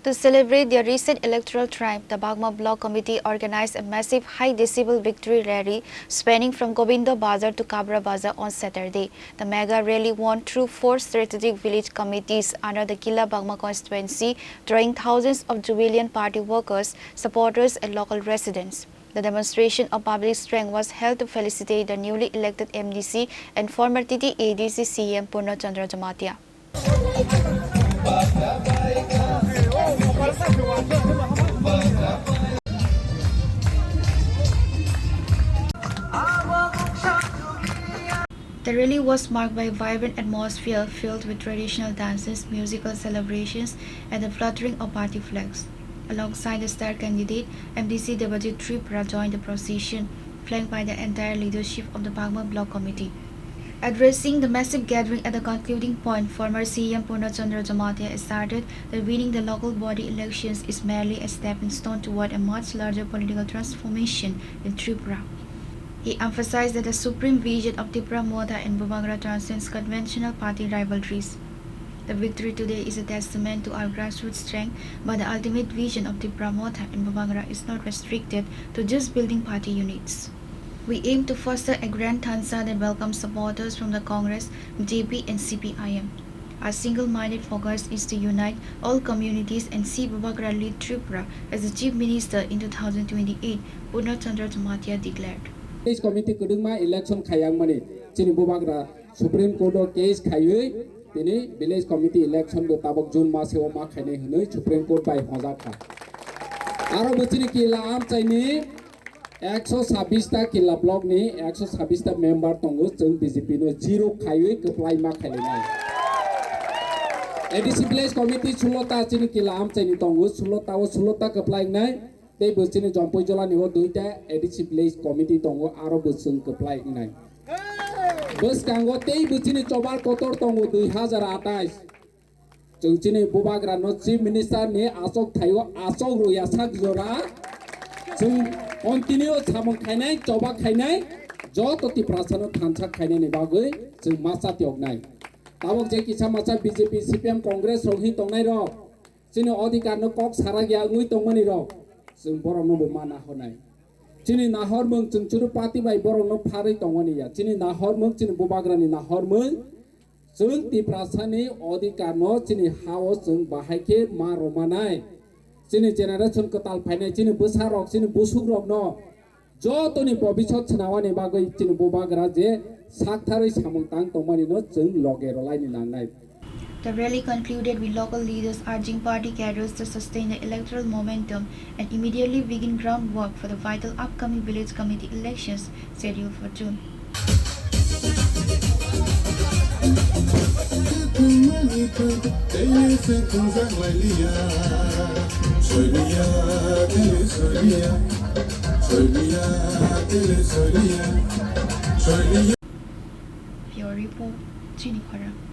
To celebrate their recent electoral triumph, the Bagma Block Committee organized a massive high-decibel victory rally spanning from Govinda Bazar to Kabra Bazar on Saturday. The mega rally won through 4 strategic village committees under the Killa-Bagma constituency, drawing thousands of jubilant party workers, supporters and local residents. The demonstration of public strength was held to felicitate the newly elected MDC and former TTAADC CEM Purna Chandra Jamatia. The rally was marked by a vibrant atmosphere filled with traditional dances, musical celebrations, and the fluttering of party flags. Alongside the star candidate, MDC Deputy Tripra joined the procession, flanked by the entire leadership of the Bagma Block Committee. Addressing the massive gathering at the concluding point, former CM Purna Chandra Jamatia asserted that winning the local body elections is merely a stepping stone toward a much larger political transformation in Tripura. He emphasized that the supreme vision of Tipra, Motha and Bagma transcends conventional party rivalries. The victory today is a testament to our grassroots strength, but the ultimate vision of Tipra, Motha and Bagma is not restricted to just building party units. We aim to foster a grand Tansa that welcomes supporters from the Congress, JP and CPIM. Our single-minded focus is to unite all communities and see Bagma lead Tripura as the Chief Minister in 2028, Purna Chandra Jamatia declared. This committee kudungma election khayang mani chini Bagma Supreme Court case khayui tini village committee election do tabok June ma sewa ma khaine hunoi Supreme Court by hoja kha. Aro bachini ki la am chaini 126 ta Killa block ni 126 ta member tongo chung BJP no 0 khayui keplai ma khaile nai. ADC village committee 16 ta chini Killa am chaini tongo 16 ta keplai nai. They bachini jompoi jola ni ho 2 ta ADC village committee tongo aro bachung keplai nai. Bus kango tei bachini chobal kotor tongo 2028. Chung chini Bagma no chief minister ni asok thayo asok ro yasak jora. Chung continue samong khainai choba khainai jo to Tipra sano thansa khainai ni bagoi chung masa tiok nai tabok je kisa masa BJP CPM Congress rohi tongnai ro chini adhikar no kok sara gya ngui tongmani ro chung borong no mana honai chini nahor mung chung churu party bai borong no pharai tongmani ya chini nahor mung chini Bagma ni nahor mung chung Tipra sani adhikar no chini hao chung bahaike ma romanai chini generation ketal phainai chini busarok chini busugrok no jotoni bobishot chnawani bagoi chini Bagma je saktharoi samung tang tongmani no chung loge rolai ni nangnai. The rally concluded with local leaders urging party cadres to sustain the electoral momentum and immediately begin groundwork for the vital upcoming village committee elections scheduled for June. Your report, Chini, Khorang.